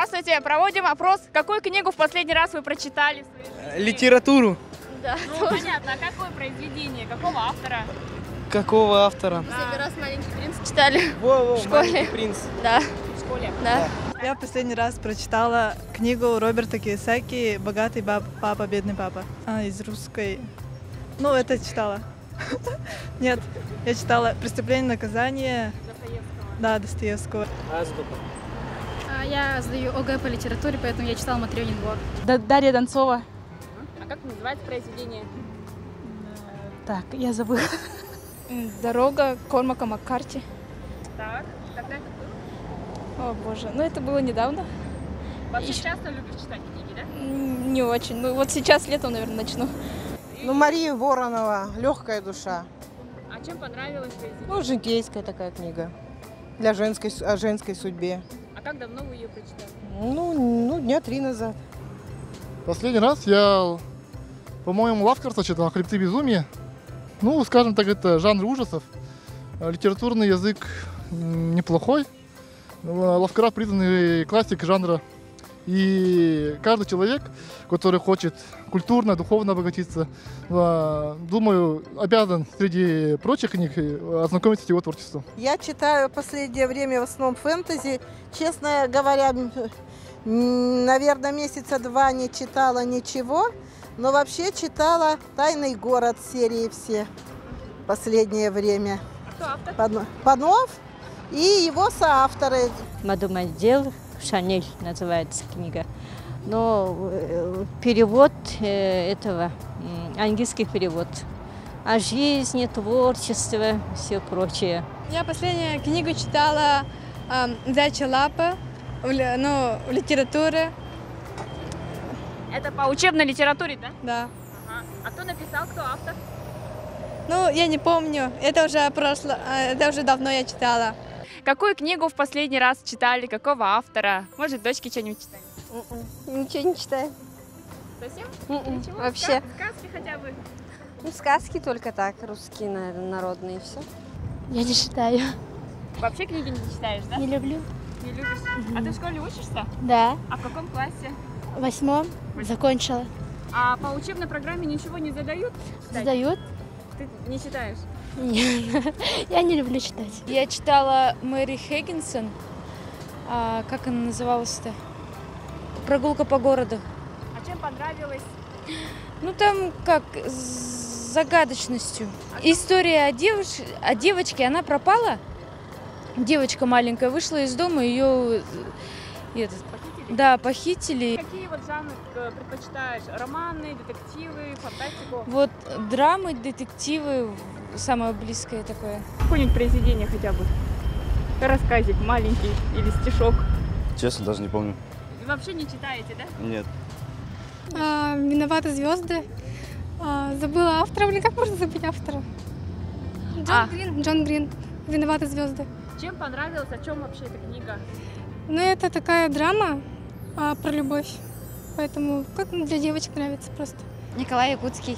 Здравствуйте, проводим опрос. Какую книгу в последний раз вы прочитали в своей жизни? Литературу. Да. Ну, понятно, а какое произведение, какого автора? Какого автора? Последний раз «Маленький принц» читали. Во-во, В школе. «Маленький принц». Да. В школе? Да. Я последний раз прочитала книгу Роберта Кийосаки «Богатый папа, бедный папа». Из русской. Ну, это читала. Нет, я читала «Преступление и наказание». Достоевского. Да, Достоевского. Я сдаю ОГЭ по литературе, поэтому я читала «Матрёнин двор». Дарья Донцова. А как называется произведение? Так, я забыла. Дорога Кормака Маккарти. Так, когда это было? О боже, ну это было недавно. Вообще часто любишь читать книги, да? Не очень. Ну вот сейчас летом, наверное, начну. Ну, Мария Воронова «Легкая душа». А чем понравилось произведение? Ну, житейская такая книга. Для о женской судьбе. А как давно вы ее прочитали? Ну, дня 3 назад. Последний раз я, по-моему, Лавкрафта читал «Хребты безумия». Ну, скажем так, это жанр ужасов. Литературный язык неплохой. Лавкрафт признанный классик жанра. И каждый человек, который хочет культурно, духовно обогатиться, думаю, обязан среди прочих книг ознакомиться с его творчеством. Я читаю в последнее время в основном фэнтези. Честно говоря, наверное, месяца 2 не читала ничего. Но вообще читала «Тайный город» серии все в последнее время. А кто автор? Панов и его соавторы. «Мадемуазель Шанель» называется книга. Но перевод этого, английский перевод. О жизни, творчестве, все прочее. Я последнюю книгу читала «Дача Лапа», в литературе. Это по учебной литературе, да? Да. Ага. А кто написал, кто автор? Ну, я не помню. Это уже давно я читала. Какую книгу в последний раз читали, какого автора? Может, дочки что-нибудь читали? Ничего не читаю. Совсем? Ничего? Вообще. Сказки хотя бы? Ну, сказки только так, русские, наверное, народные, все. Я не читаю. Вообще книги не читаешь, да? Не люблю. Не любишь? А ты в школе учишься? Да. А в каком классе? В 8 закончила. А по учебной программе ничего не задают? Сдают? Ты не читаешь? Нет. Я не люблю читать. Я читала Мэри Хэггинсон. Как она называлась-то? «Прогулка по городу». А чем понравилось? Ну, там как с загадочностью. История о девочке, она пропала. Девочка маленькая вышла из дома, ее похитили. Какие вот жанры предпочитаешь? Романы, детективы, фантастику? Вот драмы, детективы, самое близкое такое. Какое-нибудь произведение хотя бы? Рассказик маленький или стишок? Честно, даже не помню. Вы вообще не читаете, да? Нет. «Виноваты звезды». Забыла автора. Как можно забыть автора? Джон Грин. «Виноваты звезды». Чем понравилось? О чем вообще эта книга? Ну, это такая драма про любовь. Поэтому как для девочек нравится просто. Николай Якутский.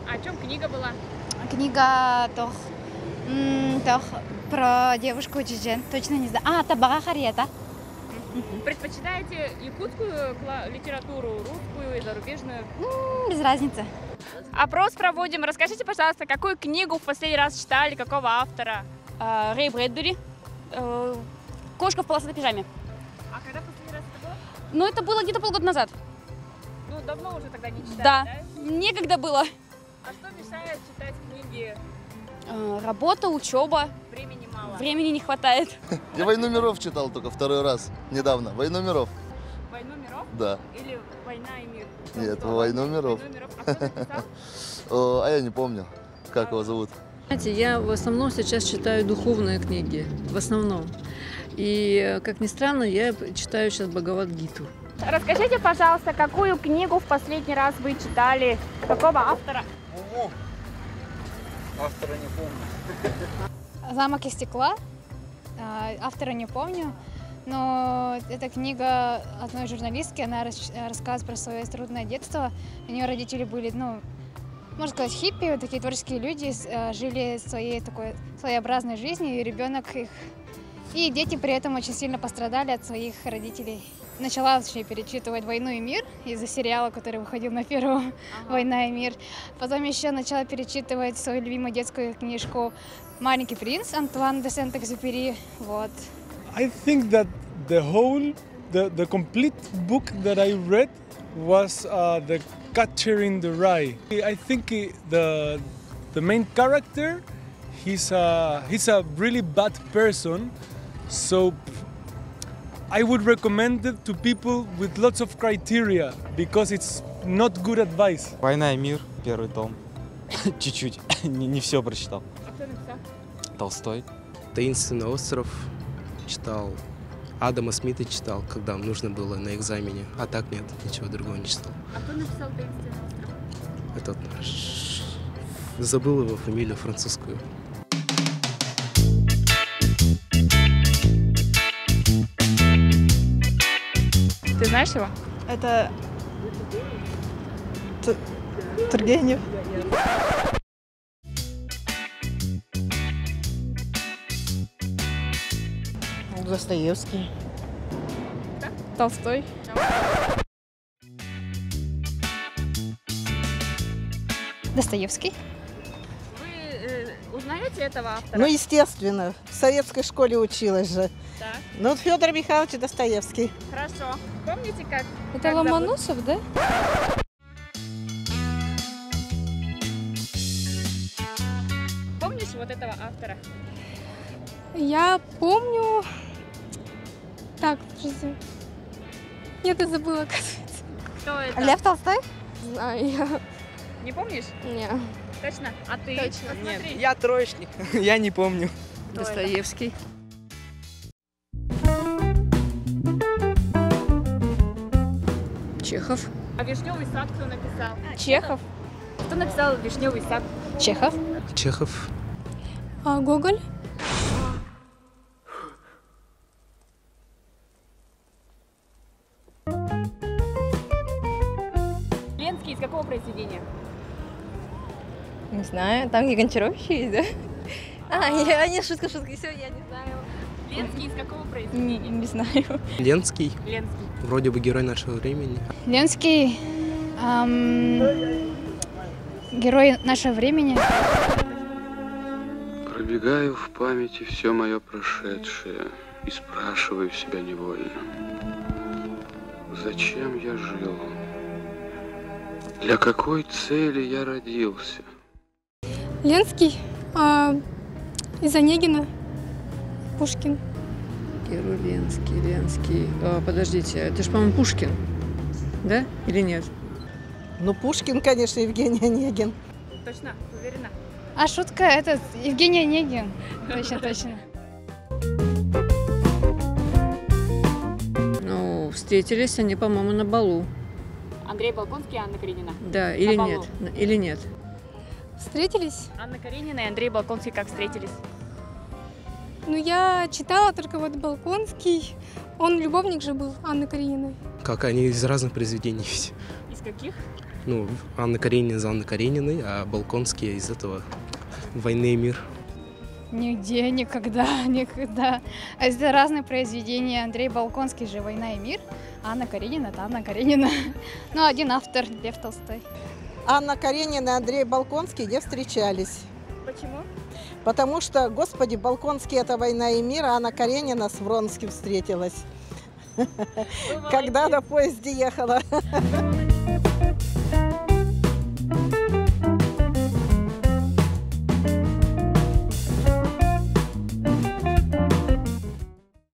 А о чем книга была? Книга про девушку Джиджен. Точно не знаю. Табака Харьета. Предпочитаете якутскую литературу, русскую и зарубежную? Без разницы. Опрос проводим. Расскажите, пожалуйста, какую книгу в последний раз читали, какого автора? Рэй Брэдбери. «Кошка в полосатой пижаме». А когда последний раз это было? Ну, это было где-то полгода назад. Ну, давно уже тогда не читали, Да. да? Некогда было. А что мешает читать книги? Работа, учеба. Времени мало. Времени не хватает. Я «Войну миров» читал только второй раз, недавно. «Войну миров». «Войну миров»? Да. Или «Война и мир»? Нет, «Войну миров». «Войну миров». А кто написал? А я не помню, как его зовут. Знаете, я в основном сейчас читаю духовные книги, в основном. И, как ни странно, я читаю сейчас Бхагавад-гиту. Расскажите, пожалуйста, какую книгу в последний раз вы читали, какого автора? Автора не помню. «Замок из стекла». Автора не помню. Но это книга одной журналистки. Она рассказывает про свое трудное детство. У нее родители были, можно сказать, хиппи, такие творческие люди, жили своей такой своеобразной жизнью, и ребенок их. И дети при этом очень сильно пострадали от своих родителей. начала, точнее, перечитывать «Войну и мир» из-за сериала, который выходил на Первом, «Война и мир». Потом еще начала перечитывать свою любимую детскую книжку «Маленький принц» Антуан де Сент-Экзюпери. Вот. I think that the complete book that I read was The Catcher in the Rye. I think the main character, he's a really bad person, so I would recommend it to people with lots of criteria because it's not good advice. «Война и мир», первый том. Чуть-чуть, не все прочитал. А кто написал? Толстой. «Таинственный остров» читал. Адама Смита читал, когда нужно было на экзамене. А так нет, ничего другого не читал. А кто написал «Таинственный остров»? Этот наш... Забыл его фамилию французскую. Ты знаешь его? Это Тургенев. Достоевский. Толстой. Достоевский. Вы узнаете этого автора? Ну, естественно, в советской школе училась же. Так. Ну, Федор Михайлович Достоевский. Хорошо. Помните, как? Это как Ломоносов, да? Помнишь вот этого автора? Я помню... Так, подожди. Нет, я забыла, оказывается. Кто это? Лев Толстой? Знаю я. Не помнишь? Не. Точно? А ты? Точно. Посмотри. Нет, я троечник. Я не помню. Кто Достоевский. Чехов. А «Вишневый сад» кто написал? Чехов. Кто написал «Вишневый сад»? Чехов. Чехов. Гоголь. Ленский из какого произведения? Не знаю, там где Гончарович есть, да? Не, шутка, все, я не знаю. Ленский из какого произведения? Не знаю. Ленский. Ленский. Вроде бы герой нашего времени. Ленский. Герой нашего времени. Пробегаю в памяти все мое прошедшее и спрашиваю себя невольно. Зачем я жил? Для какой цели я родился? Ленский. Из Онегина. Пушкин. Герой Ленский. Подождите, это же, по-моему, Пушкин. Да или нет? Ну, Пушкин, конечно, Евгений Онегин. Точно? Уверена? А шутка, этот Евгений Онегин. Точно. Ну, встретились они, по-моему, на балу. Андрей Болконский и Анна Каренина. Да, или нет? Или нет? Встретились? Анна Каренина и Андрей Болконский как встретились? Ну, я читала только вот Болконский. Он любовник же был Анны Карениной. Как они из разных произведений ведь. Из каких? Ну, Анна Каренина из Анны Карениной, а Болконский из этого «Войны и мир». Нигде, никогда. Это разные произведения. Андрей Болконский же «Война и мир», Анна Каренина — это Анна Каренина. Ну, один автор — Лев Толстой. Анна Каренина и Андрей Болконский где встречались? Почему? Потому что, господи, Болконский — это «Война и мир», а Анна Каренина с Вронским встретилась. Когда на поезде ехала.